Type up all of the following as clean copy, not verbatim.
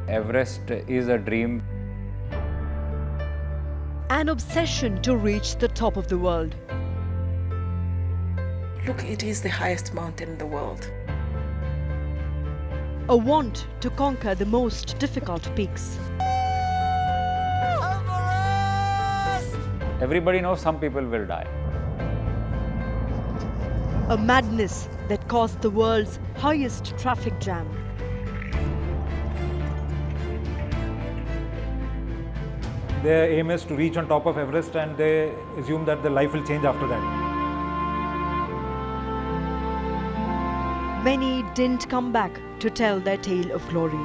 Everest is a dream. An obsession to reach the top of the world. Look, it is the highest mountain in the world. A want to conquer the most difficult peaks. Everybody knows some people will die. A madness that caused the world's highest traffic jam. Their aim is to reach on top of Everest, and they assume that their life will change after that. Many didn't come back to tell their tale of glory.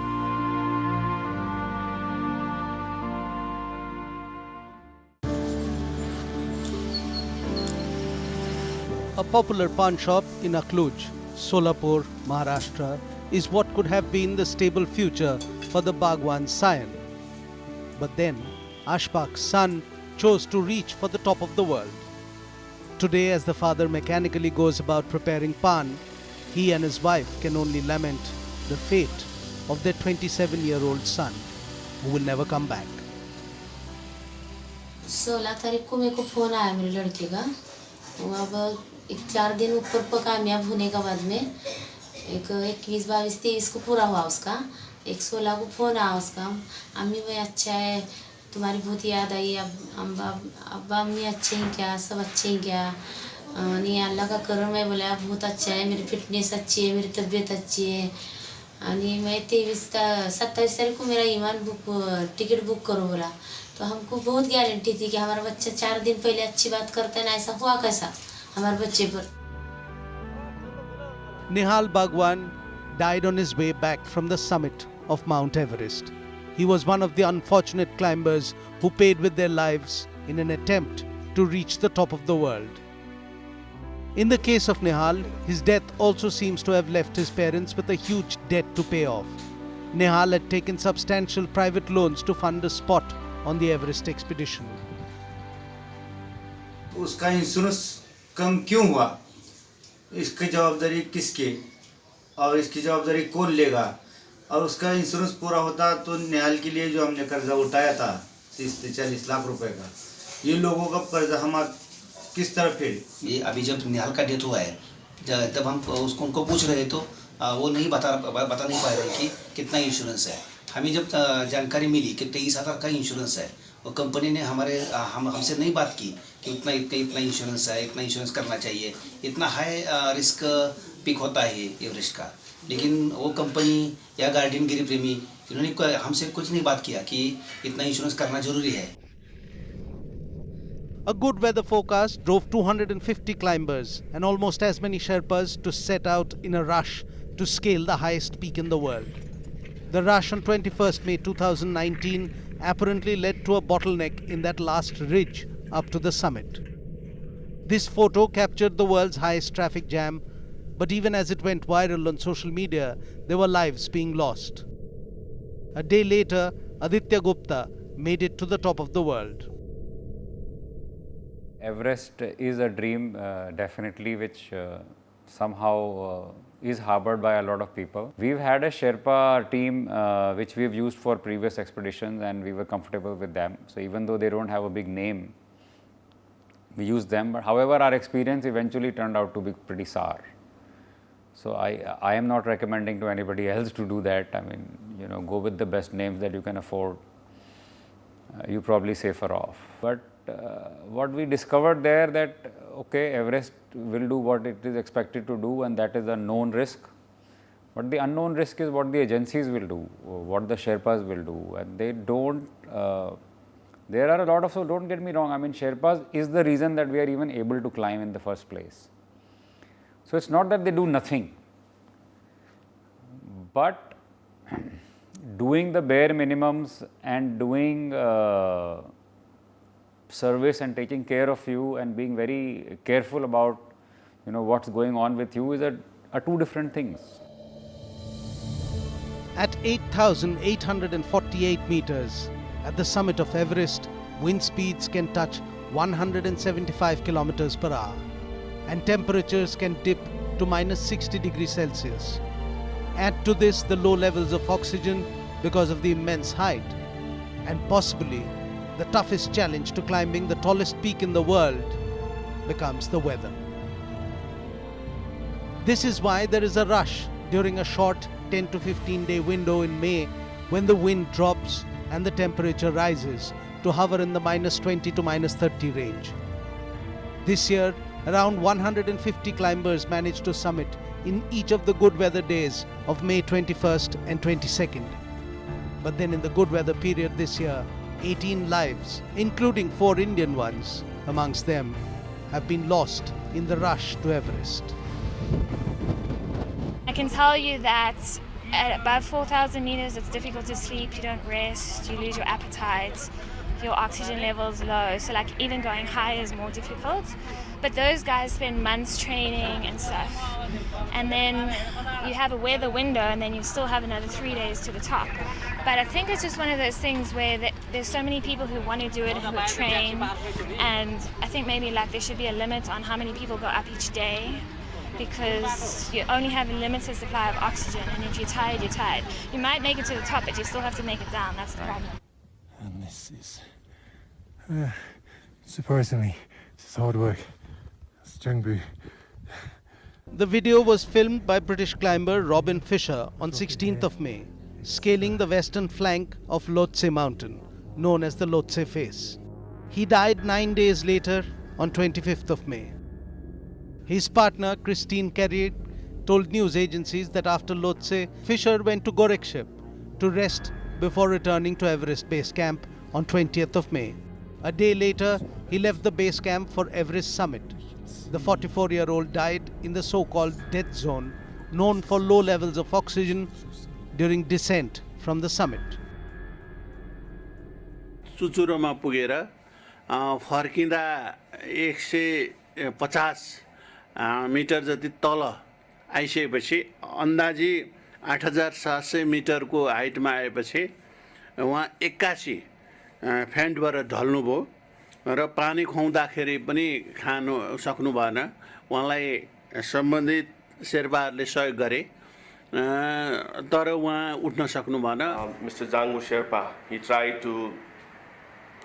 A popular pawn shop in Akluj, Solapur, Maharashtra, is what could have been the stable future for the Bhagwan's scion. But then, Ashfaq's son chose to reach for the top of the world. Today, as the father mechanically goes about preparing pan, he and his wife can only lament the fate of their 27-year-old son, who will never come back. 16 तारीख को मेरे को phone आया मेरे लड़के का। अब 4 दिन ऊपर कामयाब होने के बाद में एक 21, 22, 23 को पूरा हुआ उसका। 16 को फ़ोन आया उसका, अम्मी भाई अच्छा है, तुम्हारी बहुत याद आई, अब अब्बा अम्मी अच्छे हैं क्या, सब अच्छे हैं क्या? नहीं, अल्लाह का करम है, बोला बहुत अच्छा है, मेरी फिटनेस अच्छी है, मेरी तबीयत अच्छी है। आणि मैं 27 तारीख को मेरा ईमान टिकट बुक करो बोला। तो हमको बहुत गारंटी थी कि हमारा बच्चा 4 दिन पहले अच्छी बात करता है ना, ऐसा हुआ कैसा हमारे बच्चे पर। Nihal Bhagwan died on his way back from the summit of Mount Everest. He was one of the unfortunate climbers who paid with their lives in an attempt to reach the top of the world. In the case of Nihal, his death also seems to have left his parents with a huge debt to pay off. Nihal had taken substantial private loans to fund a spot on the Everest expedition. उसका insurance कम क्यों हुआ, इसकी जवाबदारी किसकी और इसकी जवाबदारी कौन लेगा? और उसका इंश्योरेंस पूरा होता तो निहाल के लिए जो हमने कर्जा उठाया था 30 से 40 लाख रुपए का, ये लोगों का कर्जा हम किस तरह फेड? ये अभी जब निहाल का डेथ हुआ है, तब हम उनको पूछ रहे तो वो नहीं बता नहीं पा रहे कि कितना इंश्योरेंस है। हमें जब जानकारी मिली कि 23,000 का इंश्योरेंस है, और कंपनी ने हमसे नहीं बात की कि इतना इंश्योरेंस है, इतना इंश्योरेंस करना चाहिए, इतना हाई रिस्क पिक होता है एवरेस्ट का। लेकिन वो कंपनी या गार्डियन गिरी प्रेमी इन्होंने हमसे कुछ नहीं बात किया कि इतना इंश्योरेंस करना जरूरी है। A good weather forecast drove 250 climbers and almost as many Sherpas to set out in a rush to scale the highest peak in the world. The rush on 21st May 2019 apparently led to a bottleneck in that last ridge up to the summit. This photo captured the world's highest traffic jam, but even as it went viral on social media, there were lives being lost. A day later, Aditya Gupta made it to the top of the world. Everest is a dream, definitely, which somehow is harbored by a lot of people. We've had a Sherpa team which we've used for previous expeditions, and we were comfortable with them. So even though they don't have a big name, we use them. But however, our experience eventually turned out to be pretty sour. So I am not recommending to anybody else to do that. I mean, go with the best names that you can afford. You're probably safer off. But what we discovered there that, okay, Everest will do what it is expected to do, and that is a known risk. But the unknown risk is what the agencies will do, what the Sherpas will do, and they don't, there are a lot of, so don't get me wrong, I mean, Sherpas is the reason that we are even able to climb in the first place. So it's not that they do nothing, but doing the bare minimums and doing service and taking care of you and being very careful about what's going on with you is are two different things. At 8,848 meters, at the summit of Everest, wind speeds can touch 175 kilometers per hour, and temperatures can dip to -60 degrees Celsius. Add to this the low levels of oxygen, because of the immense height, and possibly the toughest challenge to climbing the tallest peak in the world becomes the weather. This is why there is a rush during a short 10 to 15 day window in May when the wind drops and the temperature rises to hover in the -20 to -30 range. This year, around 150 climbers managed to summit in each of the good weather days of May 21st and 22nd. But then in the good weather period this year, 18 lives, including 4 Indian ones amongst them, have been lost in the rush to Everest. I can tell you that at above 4,000 meters, it's difficult to sleep, you don't rest, you lose your appetite, your oxygen level's low, so like even going higher is more difficult. But those guys spend months training and stuff. And then you have a weather window and then you still have another 3 days to the top. But I think it's just one of those things where there's so many people who want to do it, who train, and I think maybe like there should be a limit on how many people go up each day, because you only have a limited supply of oxygen, and if you're tired, you're tired. You might make it to the top, but you still have to make it down. That's the problem. And this is, surprisingly, this is hard work. It's Jungbu. The video was filmed by British climber Robin Fisher on 16th of May, scaling the western flank of Lhotse mountain, known as the Lhotse Face. He died 9 days later on 25th of May. His partner, Christine Carrier, told news agencies that after Lhotse, Fisher went to Gorakshep to rest before returning to Everest Base Camp on 20th of May. A day later, he left the base camp for Everest summit. The 44-year-old died in the so-called death zone, known for low levels of oxygen during descent from the summit. चुचुरोमा पुगेर फर्किँदा 150 metre जति तल आइसकेपछि अन्दाजी 8700 मिटरको हाइटमा आएपछि उहाँ 81 फेन्टबाट ढल्नुभयो र पानी खुवाउँदाखेरि पनि खानु सक्नु भएन। उहाँलाई सम्बन्धित शेर्पाहरूले सहयोग गरे तर उहाँ उठ्न सक्नु भएन। Mr. Zangu Sherpa, he tried to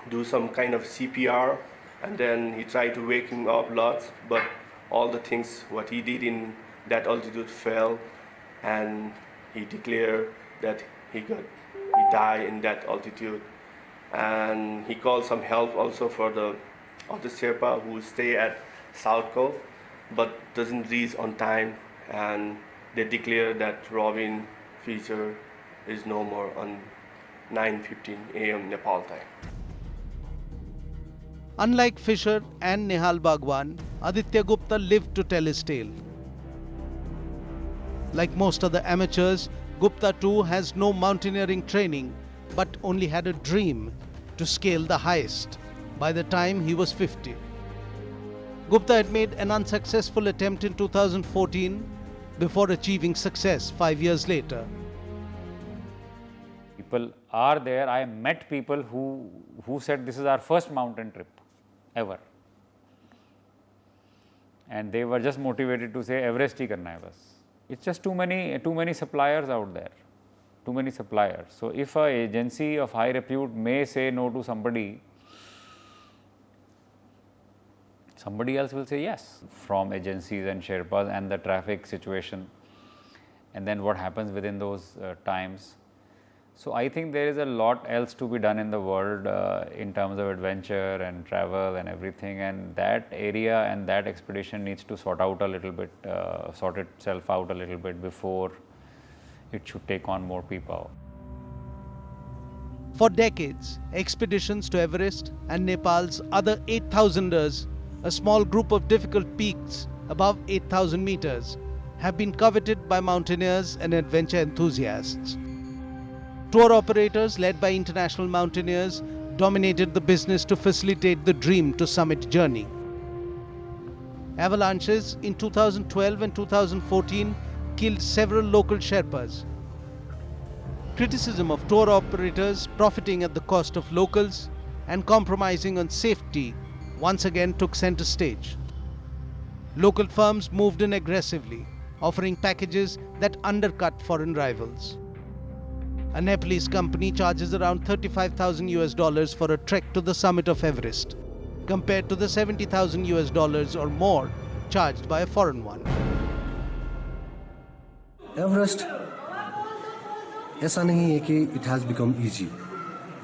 do some kind of CPR and then he tried to wake him up lots, but all the things what he did in that altitude failed, and he declared that he died in that altitude. And he called some help also for the Sherpa who stay at South Cove but doesn't reach on time, and they declare that Robin Fisher is no more on 9:15 a.m. Nepal time. Unlike Fisher and Nehal Bhagwan, Aditya Gupta lived to tell his tale. Like most other amateurs, Gupta too has no mountaineering training but only had a dream to scale the highest by the time he was 50. Gupta had made an unsuccessful attempt in 2014 before achieving success 5 years later. People are there. I met people who said this is our first mountain trip ever, and they were just motivated to say Everest hi karna hai bas. It's just too many suppliers out there, too many suppliers. So if an agency of high repute may say no to somebody, somebody else will say yes. From agencies and Sherpas and the traffic situation, and then what happens within those times. So I think there is a lot else to be done in the world in terms of adventure and travel and everything, and that area and that expedition needs to sort itself out a little bit before it should take on more people. For decades, expeditions to Everest and Nepal's other 8,000ers, a small group of difficult peaks above 8,000 meters, have been coveted by mountaineers and adventure enthusiasts. Tour operators led by international mountaineers dominated the business to facilitate the dream to summit journey. Avalanches in 2012 and 2014 killed several local Sherpas. Criticism of tour operators profiting at the cost of locals and compromising on safety once again took center stage. Local firms moved in aggressively, offering packages that undercut foreign rivals. A Nepalese company charges around $35,000 for a trek to the summit of Everest, compared to the $70,000 or more charged by a foreign one. Everest, ऐसा नहीं है कि it has become easy.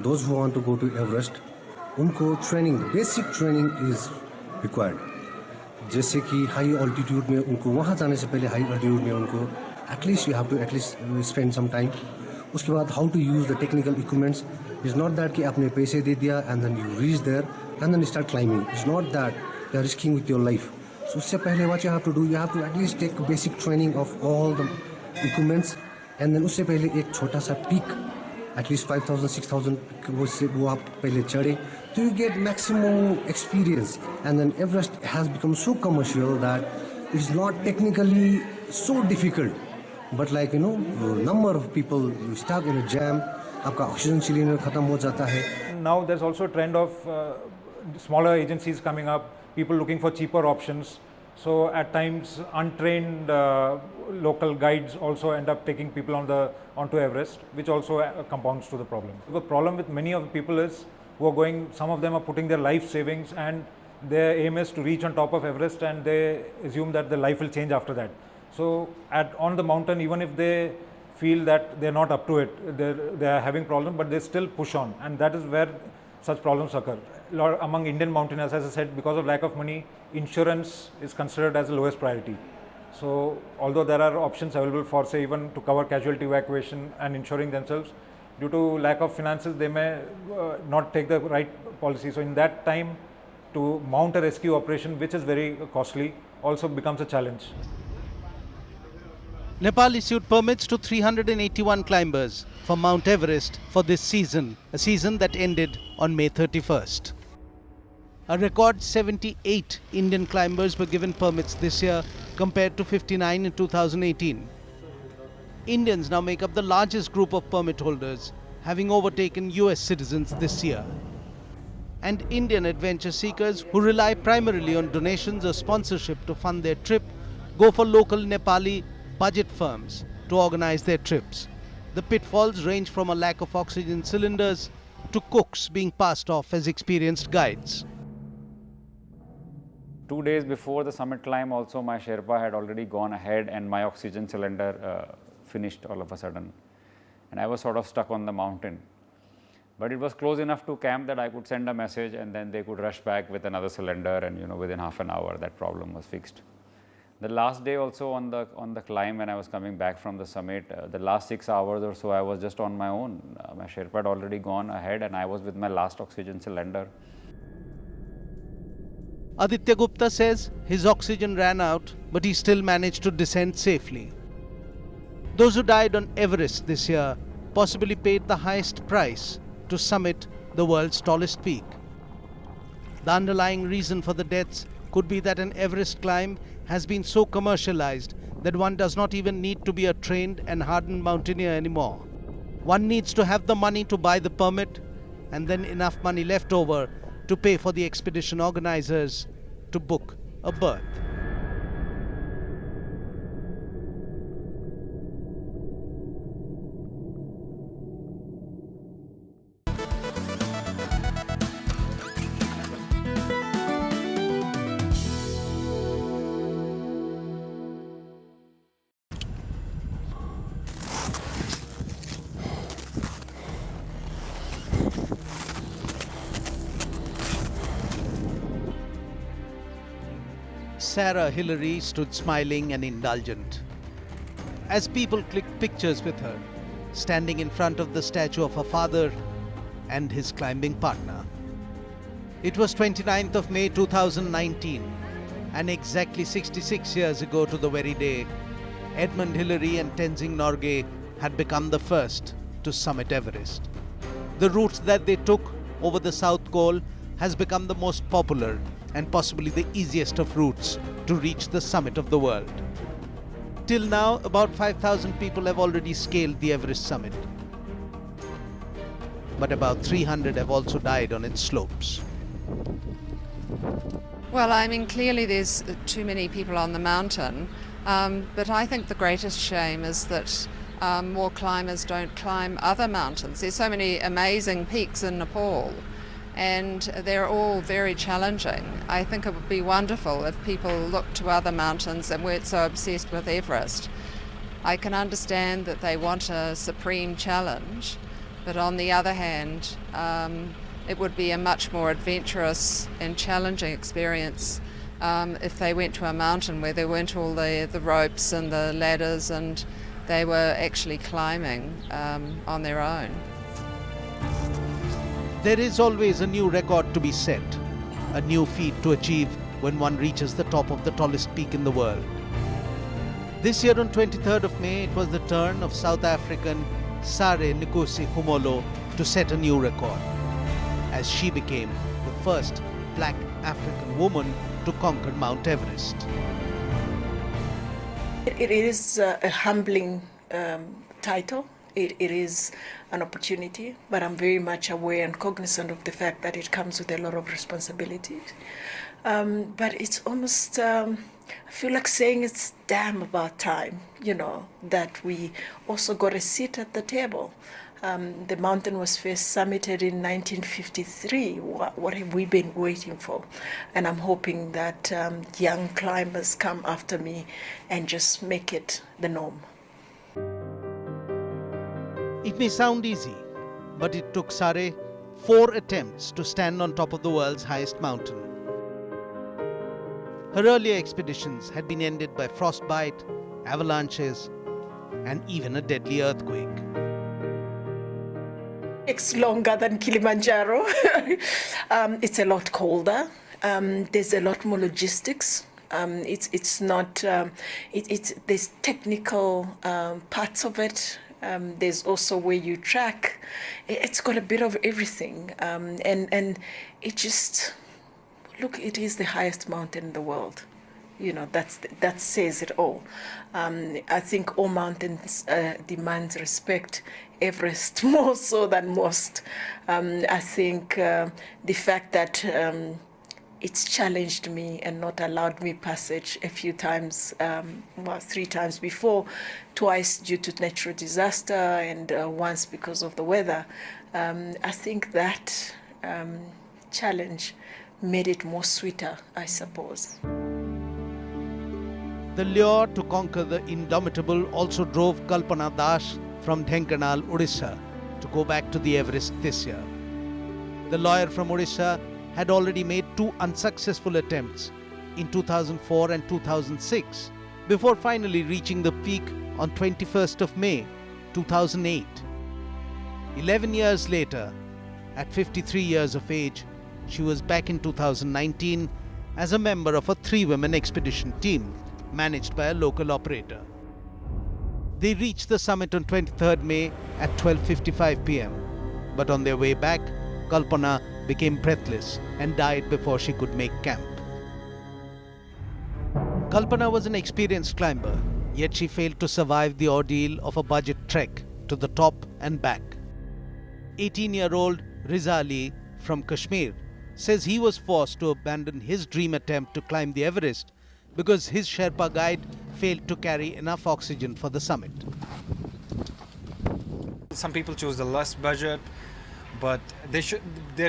Those who want to go to Everest, उनको training, basic training is required. जैसे कि high altitude में उनको वहाँ जाने से पहले high altitude में उनको at least you have to at least spend some time. उसके बाद how to use the technical equipments. It's not that कि आपने पैसे दे दिया and then you reach there and then you start climbing. It's not that you are risking with your life. So उससे पहले what you have to do, you have to at least take basic training of all the equipments and then उससे पहले एक छोटा सा peak, at least 5,000, 6,000 वो आप पहले चढ़े, तो you get maximum experience. And then Everest has become so commercial that it's not technically so difficult. But like number of people you stuck in a jam, आपका oxygen cylinder खत्म हो जाता है. Now there's also a trend of smaller agencies coming up, people looking for cheaper options. So at times untrained local guides also end up taking people onto Everest, which also compounds to the problem. The problem with many of the people is who are going, some of them are putting their life savings and their aim is to reach on top of Everest and they assume that their life will change after that. So on the mountain, even if they feel that they're not up to it, they are having problems, but they still push on, and that is where such problems occur. Among Indian mountaineers, as I said, because of lack of money, insurance is considered as the lowest priority. So although there are options available for, say, even to cover casualty evacuation and insuring themselves, due to lack of finances, they may not take the right policy. So in that time, to mount a rescue operation, which is very costly, also becomes a challenge. Nepal issued permits to 381 climbers for Mount Everest for this season, a season that ended on May 31st. A record 78 Indian climbers were given permits this year compared to 59 in 2018. Indians now make up the largest group of permit holders, having overtaken US citizens this year. And Indian adventure seekers who rely primarily on donations or sponsorship to fund their trip go for local Nepali budget firms to organize their trips. The pitfalls range from a lack of oxygen cylinders to cooks being passed off as experienced guides. 2 days before the summit climb also, my Sherpa had already gone ahead and my oxygen cylinder finished all of a sudden. And I was sort of stuck on the mountain. But it was close enough to camp that I could send a message and then they could rush back with another cylinder, and within half an hour that problem was fixed. The last day also on the climb, when I was coming back from the summit, the last 6 hours or so I was just on my own. My Sherpa had already gone ahead and I was with my last oxygen cylinder. Aditya Gupta says his oxygen ran out, but he still managed to descend safely. Those who died on Everest this year possibly paid the highest price to summit the world's tallest peak. The underlying reason for the deaths could be that an Everest climb has been so commercialized that one does not even need to be a trained and hardened mountaineer anymore. One needs to have the money to buy the permit and then enough money left over to pay for the expedition organizers to book a berth. Sarah Hillary stood smiling and indulgent as people clicked pictures with her, standing in front of the statue of her father and his climbing partner. It was 29th of May 2019, and exactly 66 years ago to the very day, Edmund Hillary and Tenzing Norgay had become the first to summit Everest. The route that they took over the South Col has become the most popular and possibly the easiest of routes to reach the summit of the world. Till now, about 5,000 people have already scaled the Everest summit. But about 300 have also died on its slopes. Well, I mean, clearly there's too many people on the mountain, but I think the greatest shame is that more climbers don't climb other mountains. There's so many amazing peaks in Nepal, and they're all very challenging. I think it would be wonderful if people looked to other mountains and weren't so obsessed with Everest. I can understand that they want a supreme challenge, but on the other hand, it would be a much more adventurous and challenging experience if they went to a mountain where there weren't all the ropes and the ladders, and they were actually climbing on their own. There is always a new record to be set, a new feat to achieve when one reaches the top of the tallest peak in the world. This year on 23rd of May, it was the turn of South African Sare Nkosi Humolo to set a new record, as she became the first black African woman to conquer Mount Everest. It is a humbling title. It is an opportunity, but I'm very much aware and cognizant of the fact that it comes with a lot of responsibilities. But it's almost, I feel like saying it's damn about time, that we also got a seat at the table. The mountain was first summited in 1953. What have we been waiting for? And I'm hoping that young climbers come after me and just make it the norm. It may sound easy, but it took Sare 4 attempts to stand on top of the world's highest mountain. Her earlier expeditions had been ended by frostbite, avalanches, and even a deadly earthquake. It's longer than Kilimanjaro. It's a lot colder. There's a lot more logistics. It's not. There's technical parts of it. There's also where you track. It's got a bit of everything, and it just look. It is the highest mountain in the world. That says it all. I think all mountains demands respect. Everest more so than most. I think the fact that it's challenged me and not allowed me passage a few times, 3 times before, twice due to natural disaster and once because of the weather. I think that challenge made it more sweeter, I suppose. The lure to conquer the indomitable also drove Kalpana Das from Dhenkanal, Odisha, to go back to the Everest this year. The lawyer from Odisha had already made 2 unsuccessful attempts in 2004 and 2006 before finally reaching the peak on 21st of May 2008. 11 years later, at 53 years of age, she was back in 2019 as a member of a 3-women expedition team managed by a local operator. They reached the summit on 23rd May at 12:55 p.m. But on their way back, Kalpana became breathless and died before she could make camp. Kalpana was an experienced climber, yet she failed to survive the ordeal of a budget trek to the top and back. 18-year-old Riza Ali from Kashmir says he was forced to abandon his dream attempt to climb the Everest because his Sherpa guide failed to carry enough oxygen for the summit. Some people choose the less budget, but there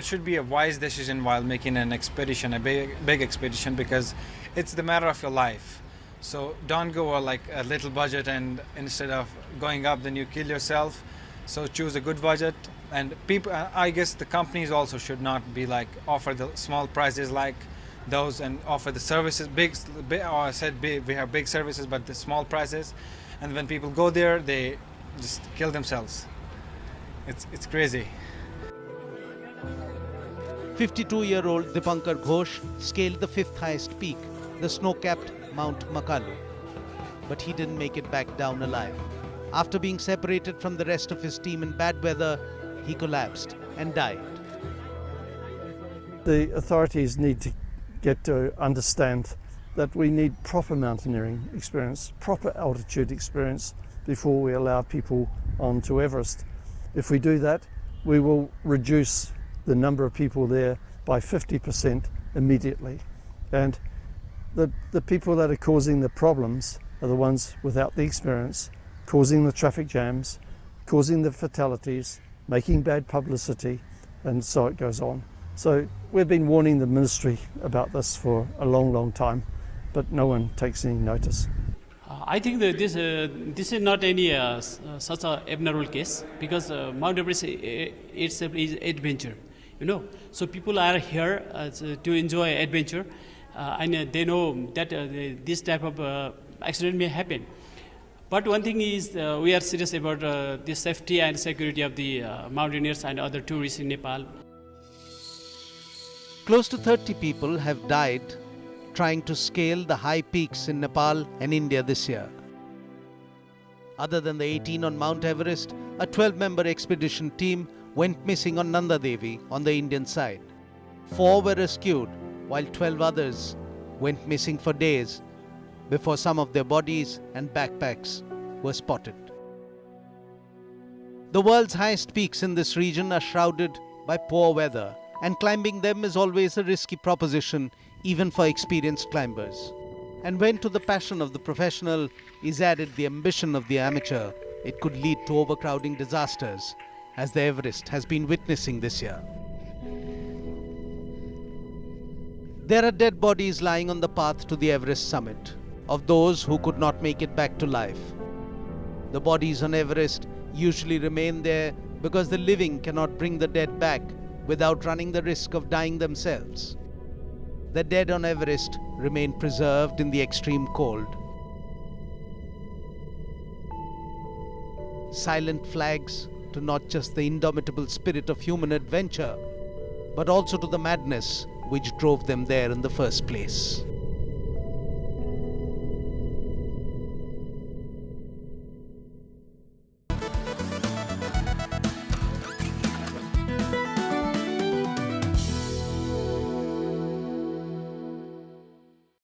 should be a wise decision while making an expedition, a big expedition, because it's the matter of your life. So don't go like a little budget, and instead of going up then you kill yourself. So choose a good budget, and people, I guess the companies also should not be like offer the small prices like those and offer the services big I said big, we have big services but the small prices, and when people go there they just kill themselves. It's crazy. 52-year-old Dipankar Ghosh scaled the 5th highest peak, the snow-capped Mount Makalu. But he didn't make it back down alive. After being separated from the rest of his team in bad weather, he collapsed and died. The authorities need to get to understand that we need proper mountaineering experience, proper altitude experience before we allow people onto Everest. If we do that, we will reduce the number of people there by 50% immediately. And the people that are causing the problems are the ones without the experience causing the traffic jams, causing the fatalities, making bad publicity, and so it goes on. So we've been warning the ministry about this for a long, long time, but no one takes any notice. I think that this is not any such a abnormal case, because Mount Everest itself is adventure, you know. So people are here to enjoy adventure, and they know that this type of accident may happen. But one thing is we are serious about the safety and security of the mountaineers and other tourists in Nepal. Close to 30 people have died trying to scale the high peaks in Nepal and India this year. Other than the 18 on Mount Everest, a 12-member expedition team went missing on Nanda Devi on the Indian side. 4 were rescued, while 12 others went missing for days before some of their bodies and backpacks were spotted. The world's highest peaks in this region are shrouded by poor weather, and climbing them is always a risky proposition, even for experienced climbers. And when to the passion of the professional is added the ambition of the amateur, it could lead to overcrowding disasters, as the Everest has been witnessing this year. There are dead bodies lying on the path to the Everest summit, of those who could not make it back to life. The bodies on Everest usually remain there because the living cannot bring the dead back without running the risk of dying themselves. The dead on Everest remain preserved in the extreme cold. Silent flags to not just the indomitable spirit of human adventure, but also to the madness which drove them there in the first place.